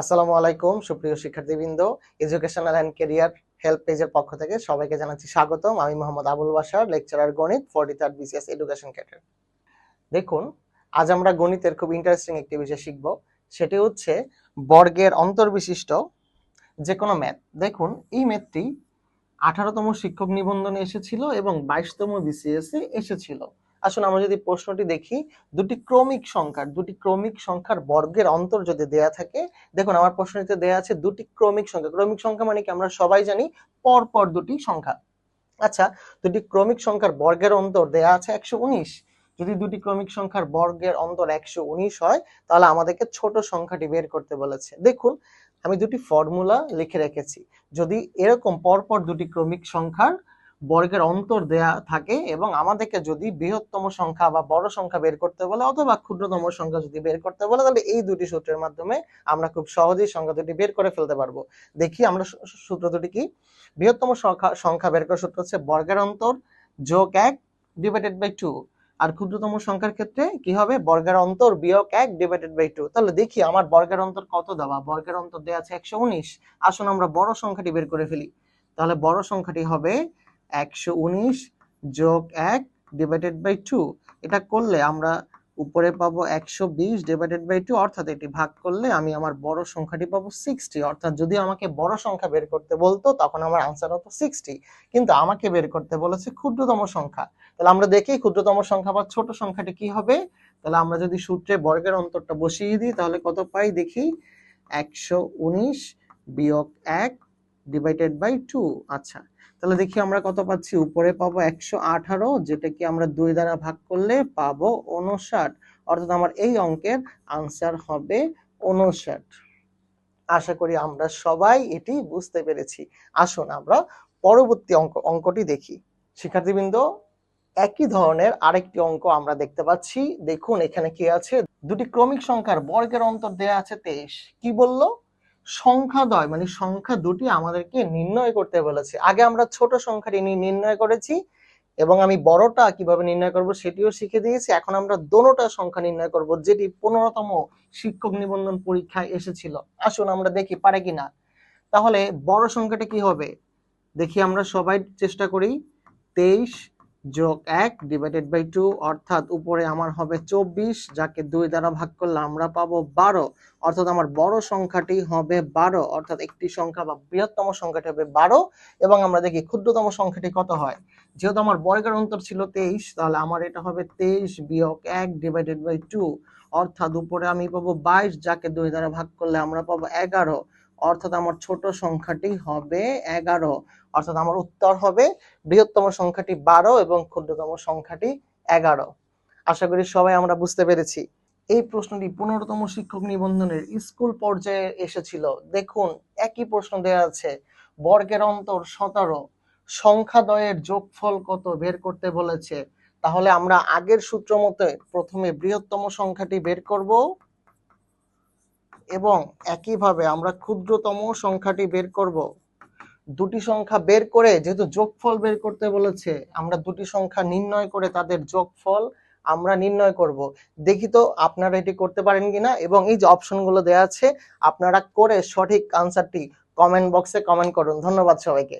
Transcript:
আসসালামু আলাইকুম সুপ্রিয় শিক্ষার্থীবৃন্দ। এডুকেশনাল অ্যান্ড ক্যারিয়ার হেল্প পেজের পক্ষ থেকে সবাইকে জানাচ্ছি স্বাগতম। আমি মোহাম্মদ আবুল বাশার, লেকচারার গণিত 43rd BCS এডুকেশন ক্যাডার। দেখুন, আজ আমরা গণিতের খুব ইন্টারেস্টিং একটি বিষয় শিখব। সেটি হচ্ছে বর্গের অন্তর্বিশিষ্ট যে কোনো ম্যাথ। দেখুন, এই ম্যাথটি 18তম শিক্ষক নিবন্ধনে এসেছিল এবং 22তম BCS এ এসেছিল। আসুন আমরা যদি প্রশ্নটি দেখি, দুটি ক্রমিক সংখ্যার বর্গের অন্তর যদি দেয়া থাকে, দেখুন আমার প্রশ্নটিতে দেয়া আছে দুটি ক্রমিক সংখ্যা মানে কি আমরা সবাই জানি পরপর দুটি সংখ্যা। আচ্ছা, দুটি ক্রমিক সংখ্যার বর্গের অন্তর দেয়া আছে 119। যদি দুটি ক্রমিক সংখ্যার বর্গের অন্তর 119 হয়, তাহলে আমাদেরকে ছোট সংখ্যাটি বের করতে বলেছে। দেখুন, আমি দুটি ফর্মুলা লিখে রেখেছি। যদি এরকম পরপর দুটি ক্রমিক সংখ্যার বর্গের অন্তর দেয়া থাকে এবং আমাদেরকে যদি বৃহত্তম সংখ্যা বা বড় সংখ্যা বের করতে বলে অথবা ক্ষুদ্রতম সংখ্যা যদি বের করতে বলে, তাহলে এই দুটি সূত্রের মাধ্যমে আমরা খুব সহজেই সংখ্যা দুটি বের করে ফেলতে পারবো। দেখি আমরা সূত্র দুটি কি। বৃহত্তম সংখ্যা বের করার সূত্র হচ্ছে বর্গের অন্তর যোগ 1 ডিভাইডেড বাই 2। আর ক্ষুদ্রতম সংখ্যার ক্ষেত্রে কি হবে? বর্গের অন্তর বিয়োগ 1 ডিভাইডেড বাই 2। তাহলে দেখি আমার বর্গের অন্তর কত দেওয়া। বর্গের অন্তর দেওয়া আছে 119। আসুন আমরা বড় সংখ্যাটি বের করে ফেলি। তাহলে বড় সংখ্যাটি হবে 119 যোগ 1 ডিভাইডেড বাই 2। এটা করলে আমরা উপরে পাবো 120 ডিভাইডেড বাই 2, অর্থাৎ এটি ভাগ করলে আমি আমার বড় সংখ্যাটি পাবো 60। অর্থাৎ যদি আমাকে বড় সংখ্যা বের করতে বলতো তখন আমার আনসার হতো 60, কিন্তু আমাকে বের করতে বলেছে ক্ষুদ্রতম সংখ্যা। তাহলে আমরা দেখি ক্ষুদ্রতম সংখ্যা বা ছোট সংখ্যাটি কি হবে। তাহলে আমরা যদি সূত্রে বর্গের অন্তরটা বসিয়ে দিই তাহলে কত পাই দেখি, 119 বিয়োগ 1 ডিভাইডেড বাই 2। আচ্ছা, তাহলে দেখি আমরা কত পাচ্ছি। উপরে পাবো 118, যেটা কি আমরা 2 দ্বারা ভাগ করলে পাবো 59। অর্থাৎ আমার এই অঙ্কের আনসার হবে 59। আশা করি আমরা সবাই এটি বুঝতে পেরেছি। আসুন আমরা পরবর্তী অঙ্কটি দেখি। শিক্ষার্থীবৃন্দ, একই ধরনের আরেকটি অঙ্ক আমরা দেখতে পাচ্ছি। দেখুন এখানে কি আছে, দুটি ক্রমিক সংখ্যার বর্গের অন্তর দেয়া আছে 23। কি বললো? সংখ্যাদ্বয় মানে সংখ্যা দুটি আমাদেরকে নির্ণয় করতে বলেছে। আগে আমরা ছোট সংখ্যাটি নির্ণয় করেছি এবং আমি বড়টা কিভাবে নির্ণয় করব সেটিও শিখে দিয়েছি। এখন আমরা দোনোটা সংখ্যা নির্ণয় করব, যেটি 15তম শিক্ষক নিবন্ধন পরীক্ষায় এসেছিল। আসুন আমরা দেখি পারে কিনা। তাহলে বড় সংখ্যাটা কি হবে দেখি, আমরা সবাই চেষ্টা করি। 23 যোগ 1 ডিভাইডেড বাই 2, অর্থাৎ উপরে আমার হবে 24, যাকে 2 দ্বারা ভাগ করলে আমরা পাবো 12। অর্থাৎ আমার বড় সংখ্যাটি হবে 12, অর্থাৎ একটি সংখ্যা বা বৃহত্তম সংখ্যাটি হবে 12। এবং আমরা দেখি ক্ষুদ্রতম সংখ্যাটি কত হয়। যেহেতু আমার বর্গের অন্তর ছিল 23, তাহলে আমার এটা হবে 23 বিয়োগ 1 ডিভাইডেড বাই 2, অর্থাৎ উপরে আমি পাবো 22, যাকে 2 দ্বারা ভাগ করলে আমরা পাবো 11। অর্থাৎ আমার ছোট সংখ্যাটি হবে 11। অর্থাৎ আমার উত্তর হবে বৃহত্তম সংখ্যাটি 12 এবং ক্ষুদ্রতম সংখ্যাটি 11। আশা করি সবাই আমরা বুঝতে পেরেছি। এই প্রশ্নটি 15তম শিক্ষক নিবন্ধনের স্কুল পর্যায়ে এসেছিল। দেখুন একই প্রশ্ন দেওয়া আছে, বর্গের অন্তর 17, সংখ্যাদ্বয়ের যোগফল কত বের করতে বলেছে। তাহলে আমরা আগের সূত্র মতে প্রথমে বৃহত্তম সংখ্যাটি বের করব এবং একইভাবে আমরা ক্ষুদ্রতম সংখ্যাটি বের করব। দুটি সংখ্যা বের করে, যেহেতু যোগফল বের করতে বলেছে, আমরা দুটি সংখ্যা নির্ণয় করে তাদের যোগফল আমরা নির্ণয় করব। দেখি তো আপনারা এটি করতে পারেন কিনা, এবং এই যে অপশনগুলো দেওয়া আছে আপনারা করে সঠিক আনসারটি কমেন্ট বক্সে কমেন্ট করুন। ধন্যবাদ সবাইকে।